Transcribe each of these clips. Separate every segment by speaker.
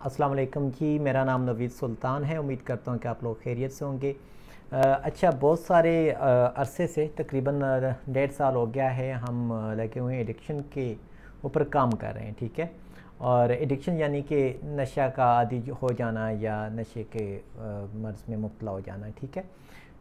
Speaker 1: अस्सलाम वालेकुम जी। मेरा नाम नवीद सुल्तान है। उम्मीद करता हूँ कि आप लोग खैरियत से होंगे। अच्छा, बहुत सारे अरसे से तकरीबन 1.5 साल हो गया है हम लगे हुए हैं एडिक्शन के ऊपर काम कर रहे हैं। ठीक है। और एडिक्शन यानी कि नशा का आदी हो जाना या नशे के मर्ज़ में मुब्तला हो जाना। ठीक है।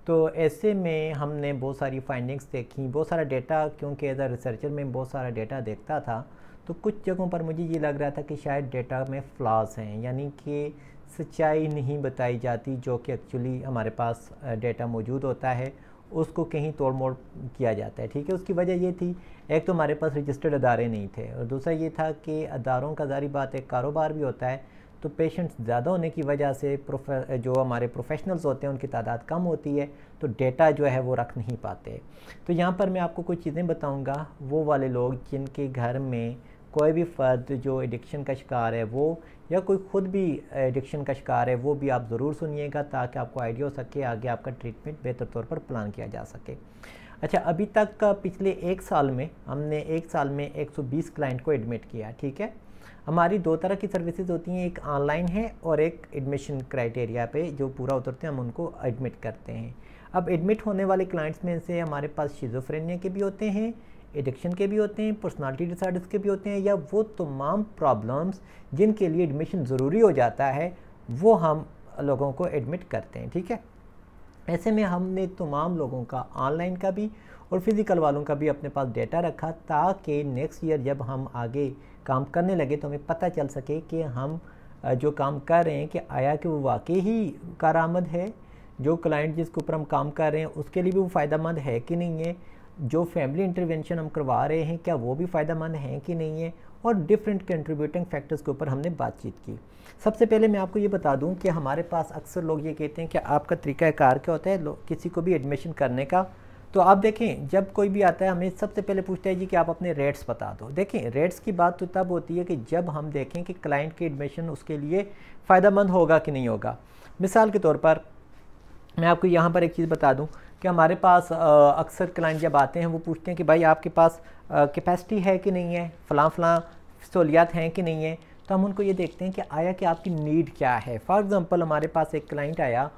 Speaker 1: तो ऐसे में हमने बहुत सारी फाइंडिंग्स देखी, बहुत सारा डेटा, क्योंकि एज अ रिसर्चर में बहुत सारा डेटा देखता था। तो कुछ जगहों पर मुझे ये लग रहा था कि शायद डेटा में फ्लॉज हैं, यानी कि सच्चाई नहीं बताई जाती। जो कि एक्चुअली हमारे पास डेटा मौजूद होता है उसको कहीं तोड़ मोड़ किया जाता है। ठीक है। उसकी वजह ये थी, एक तो हमारे पास रजिस्टर्ड अदारे नहीं थे, और दूसरा ये था कि अदारों का ज़ाहिर बात है कारोबार भी होता है, तो पेशेंट्स ज़्यादा होने की वजह से जो हमारे प्रोफेशनल्स होते हैं उनकी तादाद कम होती है, तो डेटा जो है वो रख नहीं पाते। तो यहाँ पर मैं आपको कुछ चीज़ें बताऊँगा। वो वाले लोग जिनके घर में कोई भी फ़र्द जो एडिक्शन का शिकार है, वो या कोई ख़ुद भी एडिक्शन का शिकार है, वो भी आप ज़रूर सुनिएगा, ताकि आपको आइडिया हो सके, आगे आपका ट्रीटमेंट बेहतर तौर पर प्लान किया जा सके। अच्छा, अभी तक का पिछले 1 साल में हमने 1 साल में 120 क्लाइंट को एडमिट किया। ठीक है। हमारी दो तरह की सर्विसेज होती हैं, एक ऑनलाइन है और एक एडमिशन क्राइटेरिया पे जो पूरा उतरते हैं हम उनको एडमिट करते हैं। अब एडमिट होने वाले क्लाइंट्स में से हमारे पास शिज़ोफ्रेनिया के भी होते हैं, एडिक्शन के भी होते हैं, पर्सनालिटी डिसऑर्डर्स के भी होते हैं, या वो तमाम प्रॉब्लम्स जिनके लिए एडमिशन ज़रूरी हो जाता है वो हम लोगों को एडमिट करते हैं। ठीक है। ऐसे में हमने तमाम लोगों का ऑनलाइन का भी और फिज़िकल वालों का भी अपने पास डेटा रखा, ताकि नेक्स्ट ईयर जब हम आगे काम करने लगे तो हमें पता चल सके कि हम जो काम कर रहे हैं कि आया कि वो वाकई ही कारआमद है, जो क्लाइंट जिसके ऊपर हम काम कर रहे हैं उसके लिए भी वो फ़ायदेमंद है कि नहीं है, जो फैमिली इंटरवेंशन हम करवा रहे हैं क्या वो भी फ़ायदेमंद है कि नहीं है, और डिफरेंट कंट्रीब्यूटिंग फैक्टर्स के ऊपर हमने बातचीत की। सबसे पहले मैं आपको ये बता दूं कि हमारे पास अक्सर लोग ये कहते हैं कि आपका तरीक़ाकार क्या होता है किसी को भी एडमिशन करने का। तो आप देखें, जब कोई भी आता है हमें सबसे पहले पूछता है जी कि आप अपने रेट्स बता दो। देखें, रेट्स की बात तो तब होती है कि जब हम देखें कि क्लाइंट की एडमिशन उसके लिए फ़ायदेमंद होगा कि नहीं होगा। मिसाल के तौर पर मैं आपको यहाँ पर एक चीज़ बता दूँ कि हमारे पास अक्सर क्लाइंट जब आते हैं वो पूछते हैं कि भाई आपके पास कैपेसिटी है कि नहीं है, फ़लाँ सहूलियात हैं कि नहीं है। तो हम उनको ये देखते हैं कि आया कि आपकी नीड क्या है। फॉर एग्ज़ाम्पल हमारे पास एक क्लाइंट आया,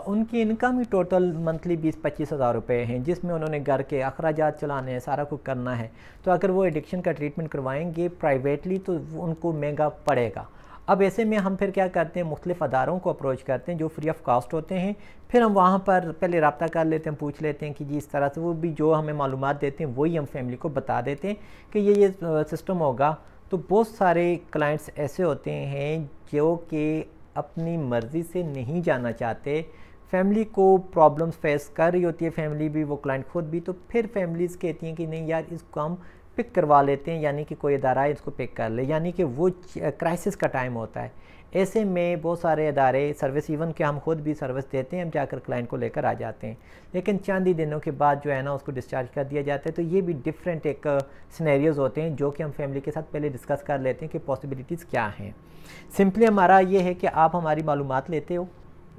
Speaker 1: उनकी इनकम ही टोटल मंथली 20-25 हज़ार रुपये हैं, जिसमें उन्होंने घर के अखराजात चलाने हैं, सारा कुछ करना है। तो अगर वो एडिक्शन का ट्रीटमेंट करवाएंगे प्राइवेटली तो उनको महंगा पड़ेगा। अब ऐसे में हम फिर क्या करते हैं, मुख्तलिफ़ अदारों को अप्रोच करते हैं जो फ्री ऑफ कॉस्ट होते हैं। फिर हम वहाँ पर पहले रब्ता कर लेते हैं, पूछ लेते हैं कि जी इस तरह से, वो भी जो हमें मालूमात देते हैं वही हम फैमिली को बता देते हैं कि ये सिस्टम होगा। तो बहुत सारे क्लाइंट्स ऐसे होते हैं जो कि अपनी मर्ज़ी से नहीं जाना चाहते, फैमिली को प्रॉब्लम्स फेस कर रही होती है, फैमिली भी, वो क्लाइंट खुद भी। तो फिर फैमिलीज़ कहती हैं कि नहीं यार इसको हम पिक करवा लेते हैं, यानी कि कोई अदारा है इसको पिक कर ले, यानी कि वो क्राइसिस का टाइम होता है। ऐसे में बहुत सारे अदारे सर्विस, इवन कि हम खुद भी सर्विस देते हैं, हम जाकर क्लाइंट को लेकर आ जाते हैं, लेकिन चंद ही दिनों के बाद जो है ना उसको डिस्चार्ज कर दिया जाता है। तो ये भी डिफरेंट एक सिनेरियोज़ होते हैं जो कि हम फैमिली के साथ पहले डिस्कस कर लेते हैं कि पॉसिबिलिटीज़ क्या हैं। सिंपली हमारा ये है कि आप हमारी मालूमात लेते हो,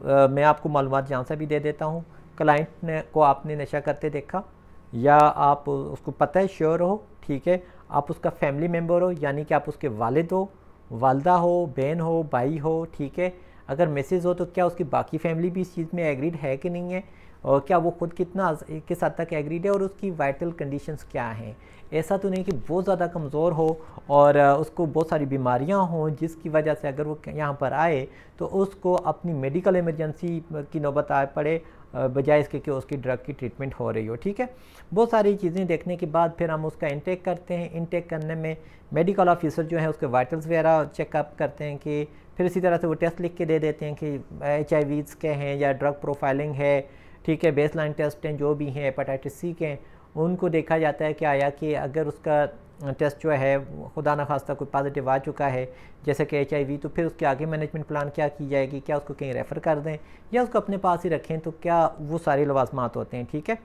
Speaker 1: मैं आपको मालूमात यहाँ से भी दे देता हूँ। क्लाइंट को आपने नशा करते देखा या आप उसको पता है, श्योर हो, ठीक है, आप उसका फैमिली मेम्बर हो, यानी कि आप उसके वालिद हो, वालदा हो, बहन हो, भाई हो, ठीक है। अगर मिसेज हो तो क्या उसकी बाकी फैमिली भी इस चीज़ में एग्रीड है कि नहीं है, और क्या वो खुद कितना किस हद तक एग्रीड है, और उसकी वाइटल कंडीशंस क्या हैं। ऐसा तो नहीं कि बहुत ज़्यादा कमज़ोर हो और उसको बहुत सारी बीमारियां हों जिसकी वजह से अगर वो यहाँ पर आए तो उसको अपनी मेडिकल इमरजेंसी की नौबत आ पड़े, बजाय इसके कि उसकी ड्रग की ट्रीटमेंट हो रही हो। ठीक है। बहुत सारी चीज़ें देखने के बाद फिर हम उसका इंटेक करते हैं। इंटेक करने में मेडिकल ऑफिसर जो है उसके वाइटल्स वगैरह चेकअप करते हैं, कि फिर इसी तरह से वो टेस्ट लिख के दे देते हैं कि HIV के हैं या ड्रग प्रोफाइलिंग है, ठीक है, बेसलाइन टेस्ट हैं जो भी हैं, हेपेटाइटिस C के हैं, उनको देखा जाता है कि आया कि अगर उसका टेस्ट जो है खुदा न खास्ता कोई पॉजिटिव आ चुका है जैसे कि HIV, तो फिर उसके आगे मैनेजमेंट प्लान क्या की जाएगी, क्या उसको कहीं रेफ़र कर दें या उसको अपने पास ही रखें, तो क्या वो सारे लवाजमात होते हैं। ठीक है।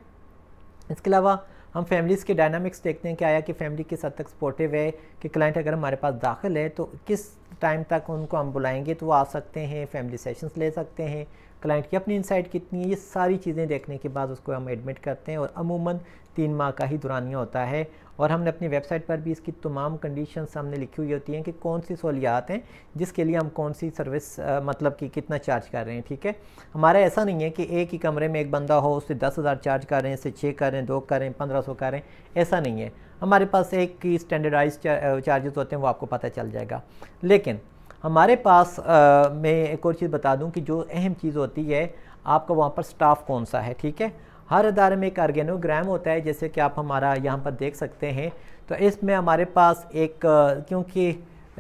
Speaker 1: इसके अलावा हम फैमिलीज़ के डायनामिक्स देखते हैं कि आया कि फैमिली किस हद तक सपोर्टिव है, कि क्लाइंट अगर हमारे पास दाखिल है तो किस टाइम तक उनको हम बुलाएंगे तो वो आ सकते हैं, फैमिली सेशंस ले सकते हैं, क्लाइंट की अपनी इंसाइट कितनी है, ये सारी चीज़ें देखने के बाद उसको हम एडमिट करते हैं। और अमूमन 3 माह का ही दौरानिया होता है और हमने अपनी वेबसाइट पर भी इसकी तमाम कंडीशंस हमने लिखी हुई होती हैं कि कौन सी सहूलियात हैं जिसके लिए हम कौन सी सर्विस मतलब कि कितना चार्ज कर रहे हैं। ठीक है, हमारा ऐसा नहीं है कि एक ही कमरे में एक बंदा हो उससे 10,000 चार्ज कर रहे हैं, इससे 6 कर रहे हैं, 2 कर रहे हैं, 1500 कर रहे हैं, ऐसा नहीं है। हमारे पास एक की स्टैंडर्डाइज चार्जेस होते हैं, वो आपको पता चल जाएगा। लेकिन हमारे पास मैं एक और चीज़ बता दूं कि जो अहम चीज़ होती है आपका वहाँ पर स्टाफ कौन सा है। ठीक है, हर अदारे में एक ऑर्गेनोग्राम होता है, जैसे कि आप हमारा यहाँ पर देख सकते हैं। तो इसमें हमारे पास एक क्योंकि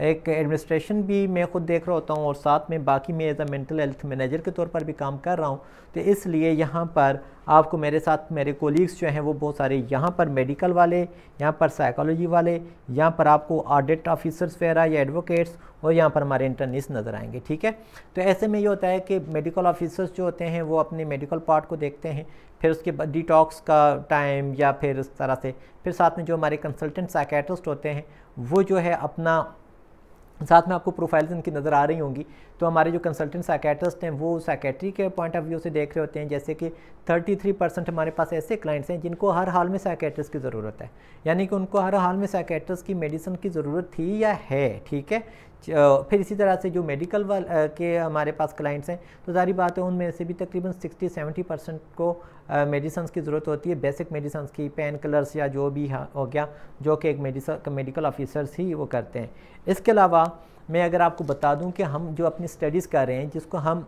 Speaker 1: एक एडमिनिस्ट्रेशन भी मैं खुद देख रहा होता हूँ और साथ में बाकी मैं as a mental health manager के तौर पर भी काम कर रहा हूँ, तो इसलिए यहाँ पर आपको मेरे साथ मेरे कोलीग्स जो हैं वो बहुत सारे यहाँ पर मेडिकल वाले, यहाँ पर साइकोलॉजी वाले, यहाँ पर आपको ऑडिट ऑफिसर्स वगैरह या एडवोकेट्स, और यहाँ पर हमारे इंटर्निस्ट नज़र आएंगे। ठीक है, तो ऐसे में ये होता है कि मेडिकल ऑफिसर्स जो होते हैं वो अपने मेडिकल पार्ट को देखते हैं, फिर उसके बाद डिटॉक्स का टाइम या फिर इस तरह से, फिर साथ में जो हमारे कंसल्टेंट साइकेट्रिस्ट होते हैं वो जो है अपना, साथ में आपको प्रोफाइल्स इनकी नज़र आ रही होंगी। तो हमारे जो कंसल्टेंट साइकेट्रिस्ट हैं वो साइकेट्री के पॉइंट ऑफ व्यू से देख रहे होते हैं, जैसे कि 33% हमारे पास ऐसे क्लाइंट्स हैं जिनको हर हाल में साइकेट्रिस्ट की ज़रूरत है, यानी कि उनको हर हाल में साइकेट्रिस्ट की मेडिसिन की ज़रूरत थी या है। ठीक है, फिर इसी तरह से जो मेडिकल के हमारे पास क्लाइंट्स हैं तो सारी बात है उनमें से भी तकरीबन 60-70% को मेडिसिन की ज़रूरत होती है, बेसिक मेडिसिन की, पेन किलर्स या जो भी हो गया, जो कि एक मेडिकल ऑफिसर्स ही वो करते हैं। इसके अलावा मैं अगर आपको बता दूं कि हम जो अपनी स्टडीज़ कर रहे हैं, जिसको हम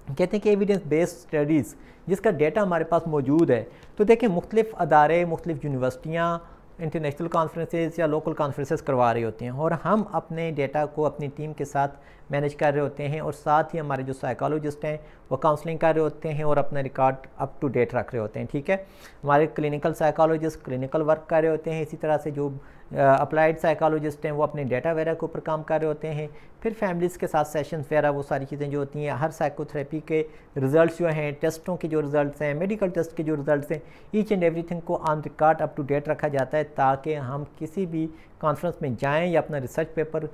Speaker 1: कहते हैं कि एविडेंस बेस्ड स्टडीज़, जिसका डेटा हमारे पास मौजूद है, तो देखें मुख्तलिफ़ अदारे, मुख्तलिफ़ यूनिवर्सिटियाँ इंटरनेशनल कॉन्फ्रेंसेस या लोकल कॉन्फ्रेंसेस करवा रही होती हैं और हम अपने डेटा को अपनी टीम के साथ मैनेज कर रहे होते हैं, और साथ ही हमारे जो साइकोलॉजिस्ट हैं वो काउंसलिंग कर रहे होते हैं और अपना रिकॉर्ड अप टू डेट रख रहे होते हैं। ठीक है, हमारे क्लिनिकल साइकोलॉजिस्ट क्लिनिकल वर्क कर रहे होते हैं, इसी तरह से जो अप्लाइड साइकोलॉजिस्ट हैं वो अपने डेटा वगैरह के ऊपर काम कर रहे होते हैं, फिर फैमिलीज़ के साथ सेशंस वगैरह, वो सारी चीज़ें जो होती हैं, हर साइकोथेरेपी के रिज़ल्ट्स जो हैं, टेस्टों के जो रिज़ल्ट्स हैं, मेडिकल टेस्ट के जो रिज़ल्ट्स हैं, ईच एंड एवरीथिंग को on record up to date रखा जाता है, ताकि हम किसी भी कॉन्फ्रेंस में जाएँ या अपना रिसर्च पेपर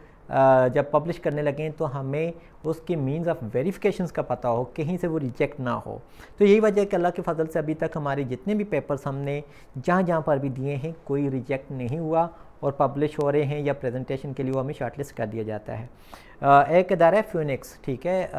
Speaker 1: जब पब्लिश करने लगें तो हमें उसकी मीन्स ऑफ वेरिफिकेशंस का पता हो, कहीं से वो रिजेक्ट ना हो। तो यही वजह है कि अल्लाह के फजल से अभी तक हमारे जितने भी पेपर्स हमने जहाँ जहाँ पर भी दिए हैं कोई रिजेक्ट नहीं हुआ और पब्लिश हो रहे हैं, या प्रेजेंटेशन के लिए वो हमें शॉर्टलिस्ट कर दिया जाता है। एक इदारा है फ्यूनिक्स, ठीक है,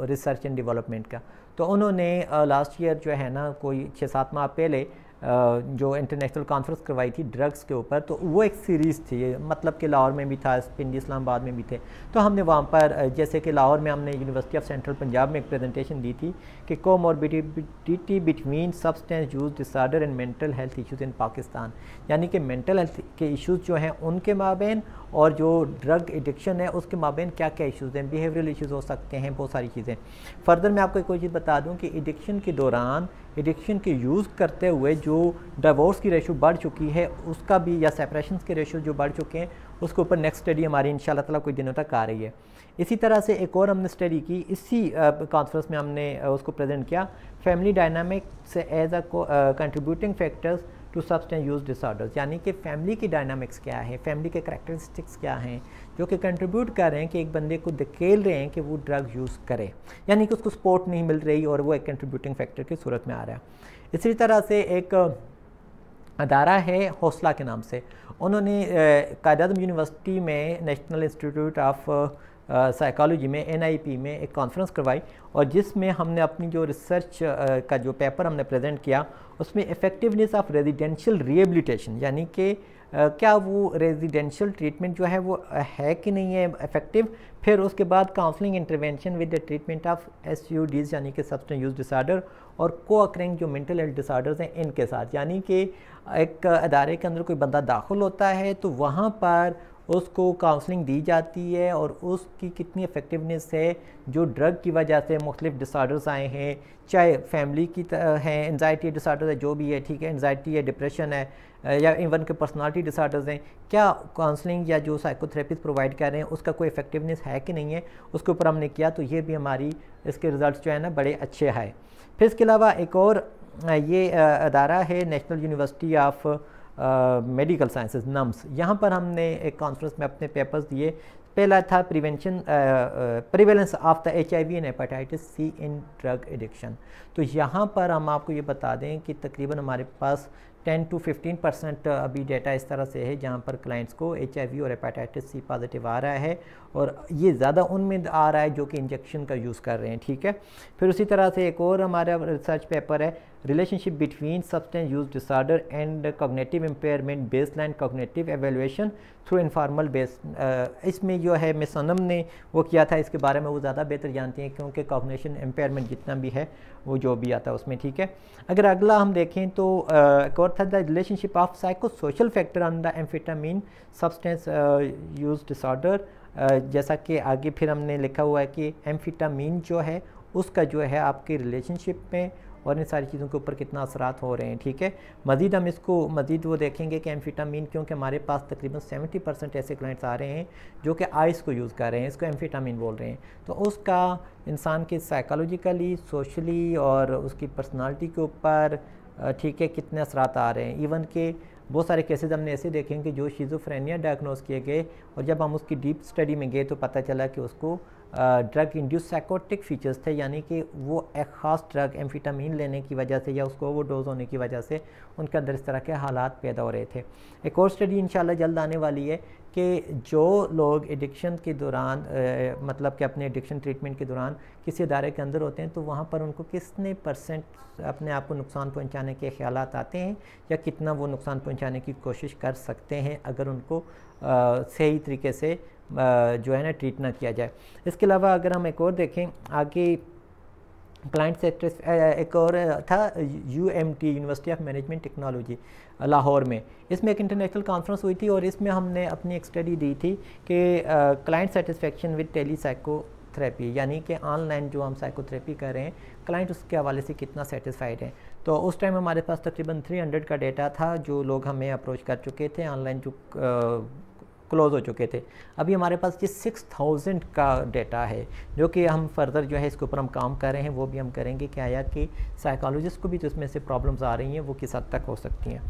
Speaker 1: रिसर्च एंड डेवलपमेंट का, तो उन्होंने लास्ट ईयर जो है ना कोई 6-7 माह पहले जो इंटरनेशनल कॉन्फ्रेंस करवाई थी ड्रग्स के ऊपर, तो वो एक सीरीज़ थी, मतलब कि लाहौर में भी था, पिंडी इस्लामाबाद में भी थे। तो हमने वहाँ पर जैसे कि लाहौर में हमने यूनिवर्सिटी ऑफ सेंट्रल पंजाब में एक प्रेजेंटेशन दी थी कि comorbidity between substance use disorder and mental health issues इन पाकिस्तान, यानी कि मेंटल हेल्थ के इश्यूज़ जो हैं उनके माबेन और जो ड्रग एडिक्शन है उसके माबेन क्या क्या इश्यूज़ हैं, बिहेवियरल इश्यूज़ हो सकते हैं, बहुत सारी चीज़ें। फर्दर मैं आपको एक और चीज़ बता दूँ कि एडिक्शन के दौरान एडिक्शन के यूज़ करते हुए जो डिवोर्स की रेशो बढ़ चुकी है उसका भी, या सेपरेशन के रेशो जो बढ़ चुके हैं उसके ऊपर नेक्स्ट स्टडी हमारी इंशाल्लाह ताला कुछ दिनों तक आ रही है। इसी तरह से एक और हमने स्टडी की, इसी कॉन्फ्रेंस में हमने उसको प्रेजेंट किया, family dynamics as a contributing factors to substance use disorders, यानी कि फैमिली की डायनामिक्स क्या है, फैमिली के करैक्टरिस्टिक्स क्या हैं जो कि कंट्रीब्यूट कर रहे हैं कि एक बंदे को धकेल रहे हैं कि वो ड्रग यूज़ करे, यानी कि उसको सपोर्ट नहीं मिल रही और वो एक कंट्रीब्यूटिंग फैक्टर की सूरत में आ रहा है। इसी तरह से एक अदारा है हौसला के नाम से, उन्होंने कायद-ए-आज़म यूनिवर्सिटी में नेशनल इंस्टीट्यूट ऑफ साइकोलॉजी में NIP में एक कॉन्फ्रेंस करवाई, और जिसमें हमने अपनी जो रिसर्च का जो पेपर हमने प्रेजेंट किया उसमें इफ़ेक्टिवनेस ऑफ रेजिडेंशियल रिहेबिलिटेशन, यानी कि क्या वो रेजिडेंशियल ट्रीटमेंट जो है वो है कि नहीं है इफ़ेक्टिव, फिर उसके बाद counselling intervention with the treatment of SUDs यानी कि सब्सटेंस यूज डिसऑर्डर, और को अकरिंग जो मेंटल हेल्थ डिसऑर्डर्स हैं इनके साथ, यानी कि एक अदारे के अंदर कोई बंदा दाखिल होता है तो वहाँ पर उसको काउंसलिंग दी जाती है और उसकी कितनी इफ़ेक्टिवनेस है जो ड्रग की वजह से मुख्तलिफ डिसऑर्डर्स आए हैं, चाहे फैमिली की है, एंजाइटी डिसऑर्डर है, जो भी है, ठीक है, एंजाइटी है, डिप्रेशन है, या इवन के पर्सनालिटी डिसऑर्डर्स हैं, क्या काउंसलिंग या जो साइकोथेरेपिस्ट प्रोवाइड कर रहे हैं उसका कोई इफेक्टिवनेस है कि नहीं है, उसके ऊपर हमने किया, तो ये भी हमारी इसके रिज़ल्ट जो है ना बड़े अच्छे हैं। फिर इसके अलावा एक और ये अदारा है national university of medical sciences NUMS, यहाँ पर हमने एक कॉन्फ्रेंस में अपने पेपर्स दिए। पहला था prevalence of the HIV and hepatitis C in drug addiction. तो यहाँ पर हम आपको ये बता दें कि तकरीबन हमारे पास 10 to 15% अभी डेटा इस तरह से है जहाँ पर क्लाइंट्स को HIV और हेपेटाइटिस सी पॉजिटिव आ रहा है, और ये ज़्यादा उनमें आ रहा है जो कि इंजेक्शन का यूज़ कर रहे हैं, ठीक है। फिर उसी तरह से एक और हमारा रिसर्च पेपर है, relationship between substance use disorder and cognitive impairment, baseline cognitive evaluation through informal base. इसमें जो है मिस सनम ने वो किया था, इसके बारे में वो ज़्यादा बेहतर जानती हैं क्योंकि कॉग्निशन इम्पेयरमेंट जितना भी है वो जो भी आता है उसमें, ठीक है। अगर अगला हम देखें तो एक और था, the relationship of psycho social factor on the amphetamine substance use disorder. जैसा कि आगे फिर हमने लिखा हुआ है कि एम्फेटामिन जो है उसका जो है आपकी रिलेशनशिप में और इन सारी चीज़ों के ऊपर कितना असरात हो रहे हैं, ठीक है। मज़ीद हम इसको मज़ीद वो देखेंगे कि एम्फेटामिन, क्योंकि हमारे पास तकरीबन 70% ऐसे क्लाइंट्स आ रहे हैं जो कि आइस को यूज़ कर रहे हैं, इसको एम्फेटामिन बोल रहे हैं, तो उसका इंसान के साइकोलॉजिकली, सोशली और उसकी पर्सनालिटी के ऊपर, ठीक है, कितने असरात आ रहे हैं। इवन के बहुत सारे केसेस हमने ऐसे देखें कि जो शिज़ोफ्रेनिया डायग्नोस किए गए और जब हम उसकी डीप स्टडी में गए तो पता चला कि उसको ड्रग इंड्यूस साइकोटिक फीचर्स थे, यानी कि वो एक ख़ास ड्रग एम्फेटामिन लेने की वजह से या उसको ओवरडोज होने की वजह से उनके अंदर इस तरह के हालात पैदा हो रहे थे। एक और स्टडी इंशाल्लाह जल्द आने वाली है कि जो लोग एडिक्शन के दौरान मतलब कि अपने एडिक्शन ट्रीटमेंट के दौरान किसी अदारे के अंदर होते हैं तो वहाँ पर उनको कितने % अपने आप को नुकसान पहुँचाने के ख्यालात आते हैं या कितना वो नुकसान पहुँचाने की कोशिश कर सकते हैं अगर उनको सही तरीके से जो है ना ट्रीट ना किया जाए। इसके अलावा अगर हम एक और देखें आगे, क्लाइंट सेक्टर एक और था UMT, university of management technology Lahore में, इसमें एक इंटरनेशनल कॉन्फ्रेंस हुई थी और इसमें हमने अपनी एक स्टडी दी थी कि client satisfaction with tele psychotherapy, यानी कि ऑनलाइन जो हम साइकोथेरेपी कर रहे हैं क्लाइंट उसके हवाले से कितना सेटिस्फाइड है। तो उस टाइम हमारे पास तकरीबन 300 का डेटा था जो लोग हमें अप्रोच कर चुके थे, ऑनलाइन जो क्लोज़ हो चुके थे। अभी हमारे पास ये 6000 का डेटा है जो कि हम फर्दर जो है इसके ऊपर हम काम कर रहे हैं, वो भी हम करेंगे कि आया कि साइकोलॉजिस्ट को भी तो इसमें से प्रॉब्लम्स आ रही हैं वो किस हद तक हो सकती हैं।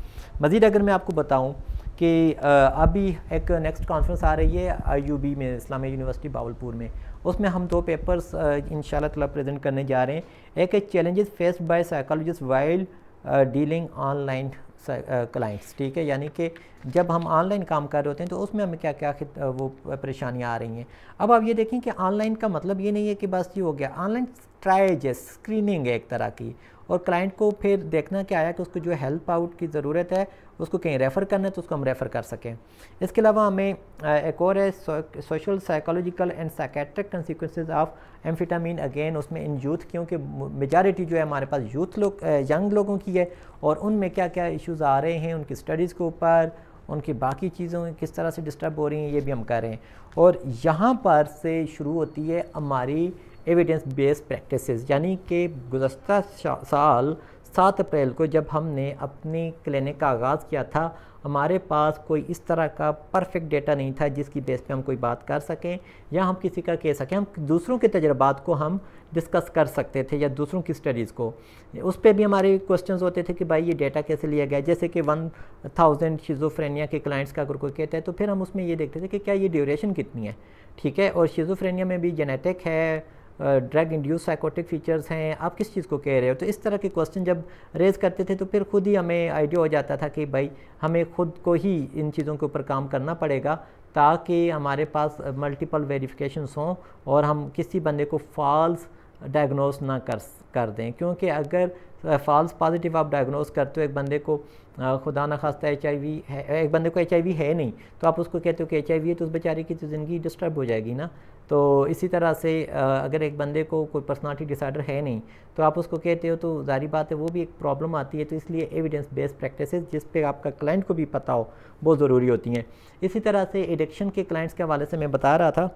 Speaker 1: मज़ीद अगर मैं आपको बताऊं कि अभी एक नेक्स्ट कॉन्फ्रेंस आ रही है IUB में, इस्लामिया यूनिवर्सिटी बावलपुर में, उसमें हम 2 पेपर्स इंशाल्लाह ताला प्रेजेंट करने जा रहे हैं। एक है challenges faced by psychologist while dealing online clients, ठीक है, यानी कि जब हम ऑनलाइन काम कर रहे होते हैं तो उसमें हमें क्या क्या वो परेशानियाँ आ रही हैं। अब आप ये देखें कि ऑनलाइन का मतलब ये नहीं है कि बस ये हो गया, ऑनलाइन ट्रायल स्क्रीनिंग है एक तरह की, और क्लाइंट को फिर देखना क्या आया कि उसको जो हेल्प आउट की ज़रूरत है, उसको कहीं रेफ़र करना है तो उसको हम रेफ़र कर सकें। इसके अलावा हमें एक और है social psychological and psychiatric consequences of amphetamine, again उसमें इन यूथ, क्योंकि मेजॉरिटी जो है हमारे पास यूथ लोग, यंग लोगों की है, और उनमें क्या क्या इश्यूज़ आ रहे हैं उनकी स्टडीज़ के ऊपर, उनकी बाकी चीज़ों किस तरह से डिस्टर्ब हो रही हैं, ये भी हम कर रहे हैं। और यहाँ पर से शुरू होती है हमारी एविडेंस बेस्ड प्रैक्टिसेस, यानी कि गुज़श्ता साल 7 अप्रैल को जब हमने अपनी क्लिनिक का आगाज़ किया था, हमारे पास कोई इस तरह का परफेक्ट डेटा नहीं था जिसकी बेस पे हम कोई बात कर सकें या हम किसी का कह सकें। हम दूसरों के तजर्बात को हम डिस्कस कर सकते थे या दूसरों की स्टडीज़ को, उस पर भी हमारे क्वेश्चंस होते थे कि भाई ये डेटा कैसे लिया गया। जैसे कि 1000 शिज़ोफ्रेनिया के क्लाइंट्स का अगर कोई कहता है तो फिर हम उसमें ये देखते थे कि क्या ये ड्यूरेशन कितनी है, ठीक है, और शिज़ोफ्रेनिया में भी जेनेटिक है, ड्रग इंड्यूस साइकोटिक फीचर्स हैं, आप किस चीज़ को कह रहे हो। तो इस तरह के क्वेश्चन जब रेज़ करते थे तो फिर खुद ही हमें आइडिया हो जाता था कि भाई हमें खुद को ही इन चीज़ों के ऊपर काम करना पड़ेगा ताकि हमारे पास मल्टीपल वेरिफिकेशंस हों और हम किसी बंदे को फॉल्स डायग्नोस ना कर दें। क्योंकि अगर फॉल्स पॉजिटिव आप डायग्नोस करते हो एक बंदे को, खुदा न खास्ता HIV है, एक बंदे को HIV है नहीं तो आप उसको कहते हो कि HIV है, तो उस बेचारे की तो ज़िंदगी डिस्टर्ब हो जाएगी ना। तो इसी तरह से अगर एक बंदे को कोई पर्सनालिटी डिसऑर्डर है नहीं तो आप उसको कहते हो तो ज़ाहिर बात है वो भी एक प्रॉब्लम आती है। तो इसलिए एविडेंस बेस्ड प्रैक्टिसेस जिस पे आपका क्लाइंट को भी पता हो बहुत ज़रूरी होती हैं। इसी तरह से एडिक्शन के क्लाइंट्स के हवाले से मैं बता रहा था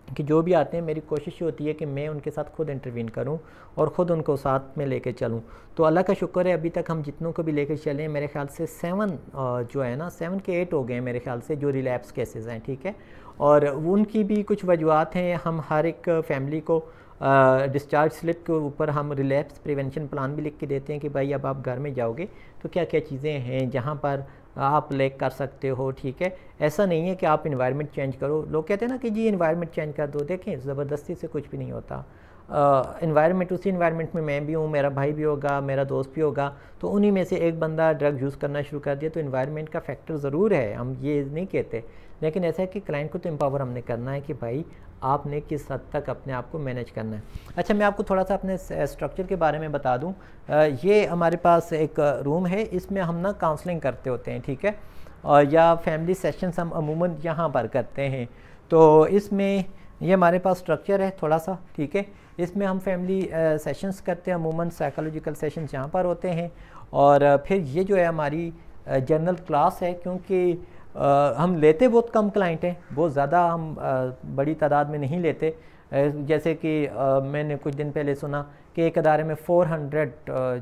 Speaker 1: कि जो भी आते हैं मेरी कोशिश होती है कि मैं उनके साथ खुद इंटरवीन करूं और ख़ुद उनको साथ में लेके चलूं। तो अल्लाह का शुक्र है अभी तक हम जितनों को भी लेकर चले मेरे ख्याल से 7 जो है ना 7 के 8 हो गए मेरे ख्याल से जो रिलैप्स केसेस हैं, ठीक है। और उनकी भी कुछ वजूहत हैं। हम हर एक फैमिली को डिस्चार्ज स्लिप के ऊपर हम रिलैप्स प्रिवेंशन प्लान भी लिख के देते हैं कि भाई अब आप घर में जाओगे तो क्या क्या चीज़ें हैं जहाँ पर आप लेक कर सकते हो, ठीक है। ऐसा नहीं है कि आप इन्वायरमेंट चेंज करो। लोग कहते हैं ना कि जी इन्वायरमेंट चेंज कर दो, देखें ज़बरदस्ती से कुछ भी नहीं होता। इन्वायरमेंट, उसी इन्वायरमेंट में मैं भी हूँ, मेरा भाई भी होगा, मेरा दोस्त भी होगा, तो उन्हीं में से एक बंदा ड्रग यूज़ करना शुरू कर दिया, तो इन्वायरमेंट का फैक्टर ज़रूर है, हम ये नहीं कहते। लेकिन ऐसा है कि क्लाइंट को तो एम्पावर हमने करना है कि भाई आपने किस हद तक अपने आप को मैनेज करना है। अच्छा, मैं आपको थोड़ा सा अपने स्ट्रक्चर के बारे में बता दूं। ये हमारे पास एक रूम है, इसमें हम ना काउंसलिंग करते होते हैं, ठीक है, और या फैमिली सेशंस हम अमूमन यहाँ पर करते हैं। तो इसमें ये हमारे पास स्ट्रक्चर है थोड़ा सा, ठीक है। इसमें हम फैमिली सेशंस करते हैं, अमूमन साइकोलॉजिकल सेशंस यहाँ पर होते हैं। और फिर ये जो है हमारी जनरल क्लास है, क्योंकि हम लेते बहुत कम क्लाइंट हैं, बहुत ज़्यादा हम बड़ी तादाद में नहीं लेते। जैसे कि मैंने कुछ दिन पहले सुना कि एक अदारे में 400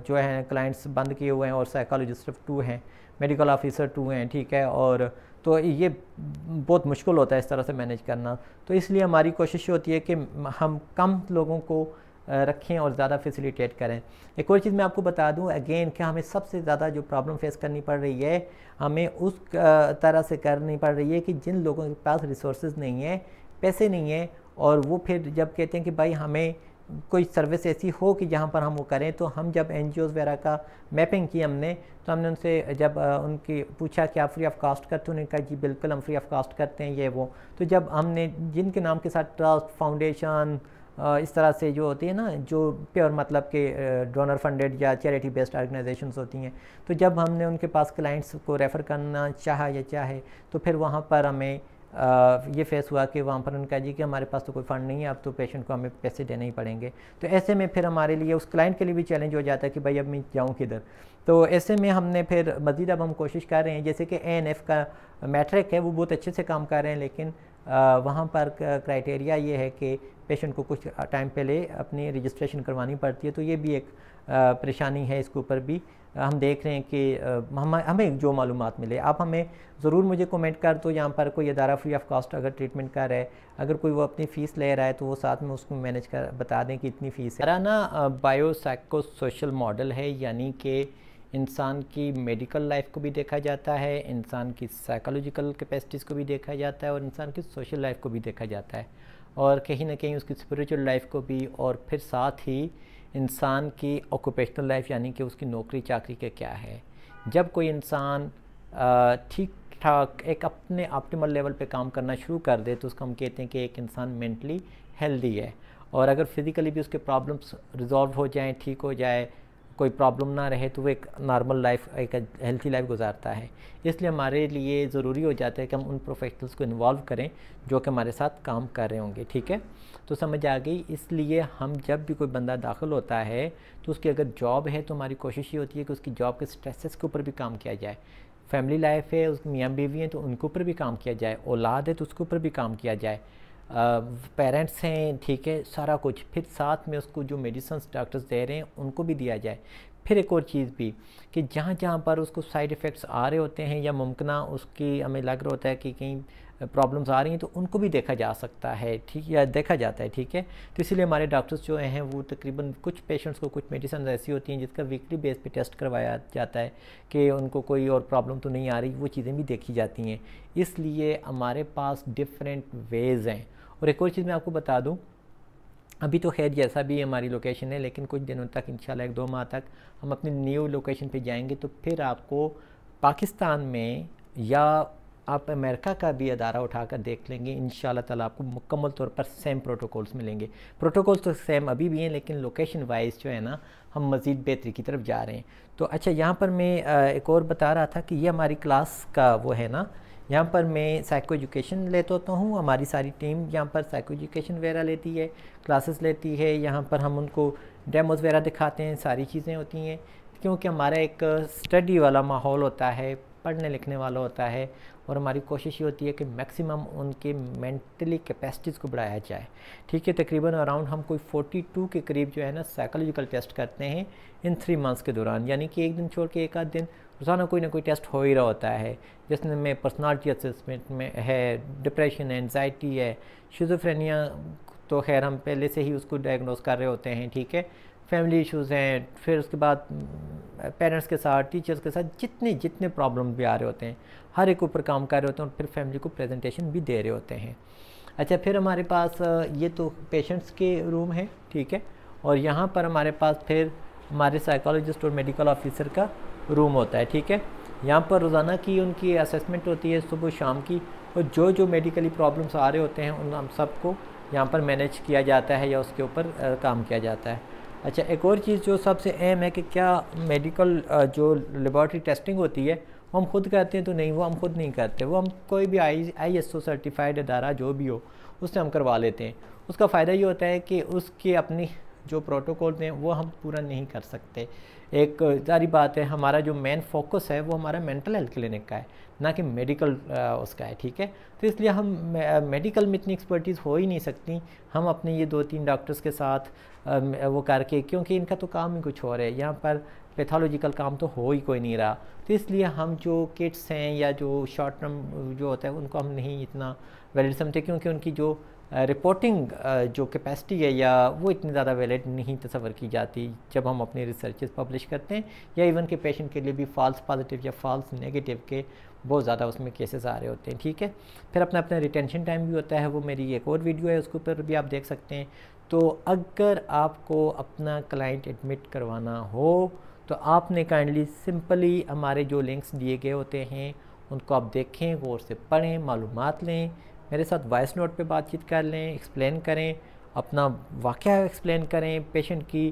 Speaker 1: जो हैं क्लाइंट्स बंद किए हुए हैं, और साइकोलॉजिस्ट सिर्फ 2 हैं, मेडिकल ऑफिसर 2 हैं, ठीक है। और तो ये बहुत मुश्किल होता है इस तरह से मैनेज करना। तो इसलिए हमारी कोशिश होती है कि हम कम लोगों को रखें और ज़्यादा फैसिलिटेट करें। एक और चीज़ मैं आपको बता दूं अगेन कि हमें सबसे ज़्यादा जो प्रॉब्लम फेस करनी पड़ रही है, हमें उस तरह से करनी पड़ रही है कि जिन लोगों के पास रिसोर्सेज नहीं है, पैसे नहीं है, और वो फिर जब कहते हैं कि भाई हमें कोई सर्विस ऐसी हो कि जहाँ पर हम वो करें, तो हम जब NGOs वगैरह का मैपिंग की हमने, तो हमने उनसे जब उनकी पूछा कि आप फ्री ऑफ कास्ट करते हो, उन्होंने कहा जी बिल्कुल हम फ्री ऑफ कास्ट करते हैं ये वो। तो जब हमने जिनके नाम के साथ ट्रस्ट, फाउंडेशन, इस तरह से जो होती है ना, जो प्योर मतलब के डोनर फंडेड या चैरिटी बेस्ड ऑर्गेनाइजेशंस होती हैं, तो जब हमने उनके पास क्लाइंट्स को रेफ़र करना चाहे, तो फिर वहाँ पर हमें ये फेस हुआ कि वहाँ पर उनका जी कि हमारे पास तो कोई फ़ंड नहीं है, अब तो पेशेंट को हमें पैसे देने ही पड़ेंगे। तो ऐसे में फिर हमारे लिए, उस क्लाइंट के लिए भी चैलेंज हो जाता है कि भाई अब मैं जाऊँ किधर। तो ऐसे में हमने फिर मज़ीद अब हम कोशिश कर रहे हैं, जैसे कि ANF का मैट्रिक है वो बहुत अच्छे से काम कर रहे हैं, लेकिन वहाँ पर क्राइटेरिया ये है कि पेशेंट को कुछ टाइम पहले अपनी रजिस्ट्रेशन करवानी पड़ती है। तो ये भी एक परेशानी है, इसके ऊपर भी हम देख रहे हैं कि हमें जो मालूमात मिले, आप हमें ज़रूर मुझे कमेंट कर दो। यहाँ पर कोई अदारा फ्री ऑफ कॉस्ट अगर ट्रीटमेंट कर रहा है, अगर कोई वो अपनी फ़ीस ले रहा है, तो वो साथ में उसको मैनेज कर बता दें कि इतनी फ़ीस है। हमारा ना बायोसाइको सोशल मॉडल है, यानी कि इंसान की मेडिकल लाइफ को भी देखा जाता है, इंसान की साइकोलॉजिकल कैपेसिटीज़ को भी देखा जाता है, और इंसान की सोशल लाइफ को भी देखा जाता है, और कहीं ना कहीं उसकी स्पिरिचुअल लाइफ को भी, और फिर साथ ही इंसान की ऑक्यूपेशनल लाइफ, यानी कि उसकी नौकरी चाकरी के क्या है। जब कोई इंसान ठीक ठाक एक अपने ऑप्टिमल लेवल पे काम करना शुरू कर दे, तो उसको हम कहते हैं कि एक इंसान मेंटली हेल्दी है। और अगर फिज़िकली भी उसके प्रॉब्लम्स रिजॉल्व हो जाएं, ठीक हो जाए, कोई प्रॉब्लम ना रहे, तो वो एक नॉर्मल लाइफ, एक हेल्थी लाइफ गुजारता है। इसलिए हमारे लिए ज़रूरी हो जाता है कि हम उन प्रोफेशनल्स को इन्वॉल्व करें जो कि हमारे साथ काम कर रहे होंगे, ठीक है। तो समझ आ गई। इसलिए हम जब भी कोई बंदा दाखिल होता है, तो उसकी अगर जॉब है, तो हमारी कोशिश ये होती है कि उसकी जॉब के स्ट्रेसेस के ऊपर भी काम किया जाए। फैमिली लाइफ है, उसकी मियाँ बीवी हैं, तो उनके ऊपर भी काम किया जाए। औलाद है तो उसके ऊपर भी काम किया जाए। पेरेंट्स हैं, ठीक है, सारा कुछ। फिर साथ में उसको जो मेडिसिन डॉक्टर्स दे रहे हैं उनको भी दिया जाए। फिर एक और चीज़ भी कि जहाँ जहाँ पर उसको साइड इफ़ेक्ट्स आ रहे होते हैं, या मुमकिना उसकी हमें लग रहा होता है कि कहीं प्रॉब्लम्स आ रही हैं, तो उनको भी देखा जा सकता है, ठीक, या देखा जाता है, ठीक है। तो इसीलिए हमारे डॉक्टर्स जो हैं वो तकरीबन कुछ पेशेंट्स को, कुछ मेडिसिन ऐसी होती हैं जिसका वीकली बेस पे टेस्ट करवाया जाता है कि उनको कोई और प्रॉब्लम तो नहीं आ रही, वो चीज़ें भी देखी जाती हैं। इसलिए हमारे पास डिफरेंट वेज़ हैं। और एक और चीज़ मैं आपको बता दूँ, अभी तो खैर जैसा भी हमारी लोकेशन है, लेकिन कुछ दिनों तक, इंशाल्लाह 1-2 माह तक हम अपनी न्यू लोकेशन पे जाएंगे, तो फिर आपको पाकिस्तान में या आप अमेरिका का भी अदारा उठाकर देख लेंगे, इंशाल्लाह ताला आपको मुकम्मल तौर पर सेम प्रोटोकॉल्स मिलेंगे। प्रोटोकॉल्स तो सेम अभी भी हैं, लेकिन लोकेशन वाइज जो है ना, हम मज़ीद बेहतरी की तरफ जा रहे हैं। तो अच्छा, यहाँ पर मैं एक और बता रहा था कि ये हमारी क्लास का वो है ना, यहाँ पर मैं साइको एजुकेशन लेता होता हूँ। हमारी सारी टीम यहाँ पर साइको एजुकेशन वगैरह लेती है, क्लासेस लेती है। यहाँ पर हम उनको डेमोज़ वगैरह दिखाते हैं, सारी चीज़ें होती हैं, क्योंकि हमारा एक स्टडी वाला माहौल होता है, पढ़ने लिखने वाला होता है, और हमारी कोशिश ये होती है कि मैक्सिमम उनके मेंटली कैपेसिटीज़ को बढ़ाया जाए, ठीक है। तकरीबन अराउंड हम कोई 42 के करीब जो है ना साइकोलॉजिकल टेस्ट करते हैं इन 3 मंथ्स के दौरान, यानी कि एक दिन छोड़ के एक आध दिन रोज़ाना कोई ना कोई टेस्ट हो ही रहा होता है, जिसमें पर्सनालिटी असेसमेंट में है, डिप्रेशन है, एंजाइटी है, शिज़ोफ्रेनिया तो खैर हम पहले से ही उसको डायग्नोस कर रहे होते हैं, ठीक है। फैमिली इश्यूज़ हैं, फिर उसके बाद पेरेंट्स के साथ, टीचर्स के साथ जितने प्रॉब्लम भी आ रहे होते हैं, हर एक ऊपर काम कर रहे होते हैं, और फिर फैमिली को प्रेजेंटेशन भी दे रहे होते हैं। अच्छा, फिर हमारे पास ये तो पेशेंट्स के रूम है, ठीक है, और यहाँ पर हमारे पास फिर हमारे साइकोलॉजिस्ट और मेडिकल ऑफिसर का रूम होता है, ठीक है। यहाँ पर रोज़ाना की उनकी असेसमेंट होती है सुबह शाम की, और जो जो मेडिकली प्रॉब्लम्स आ रहे होते हैं उन हम सबको यहाँ पर मैनेज किया जाता है या उसके ऊपर काम किया जाता है। अच्छा, एक और चीज़ जो सबसे अहम है कि क्या मेडिकल जो लेबॉर्ट्री टेस्टिंग होती है वो हम खुद करते हैं, तो नहीं, वो हम खुद नहीं करते, वो हम कोई भी ISO सर्टिफाइड अदारा जो भी हो उससे हम करवा लेते हैं। उसका फ़ायदा ये होता है कि उसके अपनी जो प्रोटोकॉल हैं वो हम पूरा नहीं कर सकते। एक सारी बात है, हमारा जो मेन फोकस है वो हमारा मेंटल हेल्थ क्लिनिक का है, ना कि मेडिकल उसका है, ठीक है। तो इसलिए हम मेडिकल में इतनी एक्सपर्टीज़ हो ही नहीं सकती हम अपने ये 2-3 डॉक्टर्स के साथ वो करके, क्योंकि इनका तो काम ही कुछ और है, यहाँ पर पैथोलॉजिकल काम तो हो ही कोई नहीं रहा। तो इसलिए हम जो किट्स हैं या जो शॉर्ट टर्म जो होता है उनको हम नहीं इतना वैलिड समझते, क्योंकि उनकी जो रिपोर्टिंग जो कैपेसिटी है या वो इतनी ज़्यादा वैलिड नहीं तस्वर की जाती जब हम अपने रिसर्चेस पब्लिश करते हैं, या इवन के पेशेंट के लिए भी फ़ॉल्स पॉजिटिव या फ़ॉल्स नेगेटिव के बहुत ज़्यादा उसमें केसेस आ रहे होते हैं, ठीक है। फिर अपना अपना रिटेंशन टाइम भी होता है, वो मेरी एक और वीडियो है उसके ऊपर भी आप देख सकते हैं। तो अगर आपको अपना क्लाइंट एडमिट करवाना हो तो आपने काइंडली सिंपली हमारे जो लिंक्स दिए गए होते हैं उनको आप देखें, गौर से पढ़ें, मालूमात लें, मेरे साथ वॉइस नोट पे बातचीत कर लें, एक्सप्लेन करें, अपना वाक़या एक्सप्लेन करें, पेशेंट की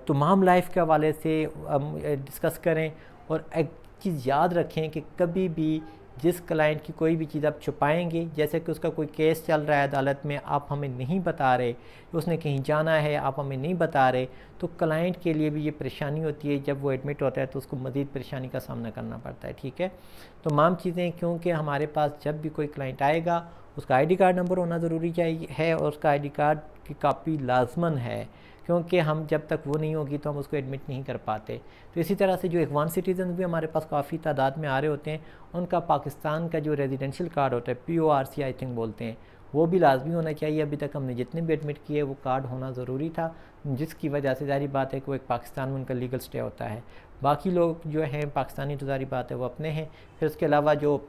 Speaker 1: तमाम लाइफ के हवाले से डिस्कस करें। और एक चीज़ याद रखें कि कभी भी जिस क्लाइंट की कोई भी चीज़ आप छुपाएंगे, जैसे कि उसका कोई केस चल रहा है अदालत में, आप हमें नहीं बता रहे, उसने कहीं जाना है आप हमें नहीं बता रहे, तो क्लाइंट के लिए भी ये परेशानी होती है। जब वो एडमिट होता है तो उसको मज़ीद परेशानी का सामना करना पड़ता है, ठीक है। तमाम चीज़ें, क्योंकि हमारे पास जब भी कोई क्लाइंट आएगा उसका ID कार्ड नंबर होना ज़रूरी चाहिए है, और उसका ID कार्ड की कापी लाजमन है, क्योंकि हम जब तक वो नहीं होगी तो हम उसको एडमिट नहीं कर पाते। तो इसी तरह से जो अफगान सिटीज़न भी हमारे पास काफ़ी तादाद में आ रहे होते हैं, उनका पाकिस्तान का जो रेजिडेंशियल कार्ड होता है PORC आई थिंक बोलते हैं, वो भी लाजमी होना चाहिए। अभी तक हमने जितने भी एडमिट किए वो कार्ड होना ज़रूरी था, जिसकी वजह से जारी बात है कि वो एक पाकिस्तान में उनका लीगल स्टे होता है। बाकी लोग जो हैं पाकिस्तानी तो जारी बात है वो अपने हैं। फिर उसके अलावा जो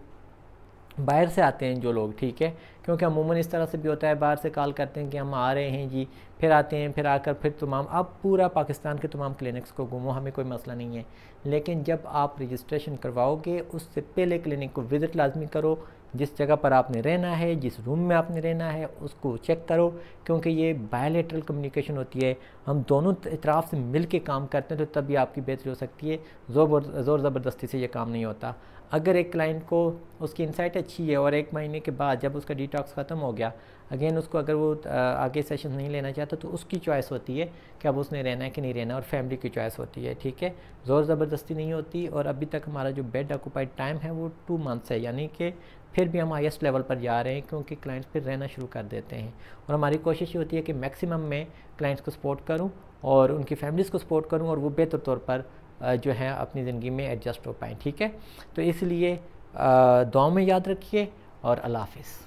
Speaker 1: बाहर से आते हैं जो लोग, ठीक है, क्योंकि अमूमन इस तरह से भी होता है, बाहर से कॉल करते हैं कि हम आ रहे हैं जी, फिर आते हैं, फिर आकर फिर तमाम आप पूरा पाकिस्तान के तमाम क्लिनिक्स को घूमो, हमें कोई मसला नहीं है। लेकिन जब आप रजिस्ट्रेशन करवाओगे उससे पहले क्लिनिक को विज़िट लाजमी करो, जिस जगह पर आपने रहना है, जिस रूम में आपने रहना है उसको चेक करो, क्योंकि ये बायलैटरल कम्युनिकेशन होती है, हम दोनों तरफ से मिल के काम करते हैं, तो तभी आपकी बेहतरी हो सकती है। ज़ोर ज़बरदस्ती से ये काम नहीं होता। अगर एक क्लाइंट को उसकी इंसाइट अच्छी है और 1 महीने के बाद जब उसका डिटॉक्स ख़त्म हो गया, अगेन उसको अगर वो आगे सेशन नहीं लेना चाहता तो उसकी चॉइस होती है कि अब उसने रहना है कि नहीं रहना, और फैमिली की चॉइस होती है, ठीक है, ज़ोर ज़बरदस्ती नहीं होती। और अभी तक हमारा जो बेड ऑक्यूपाइड टाइम है वो 2 मंथ्स है, यानी कि फिर भी हम हाईएस्ट लेवल पर जा रहे हैं, क्योंकि क्लाइंट्स फिर रहना शुरू कर देते हैं। और हमारी कोशिश ये होती है कि मैक्सिमम में क्लाइंट्स को सपोर्ट करूँ और उनकी फैमिलीज़ को सपोर्ट करूँ, और वो बेहतर तौर पर जो है अपनी ज़िंदगी में एडजस्ट हो पाएँ, ठीक है। तो इसलिए दुआ में याद रखिए, और अल्लाह हाफ़िज़।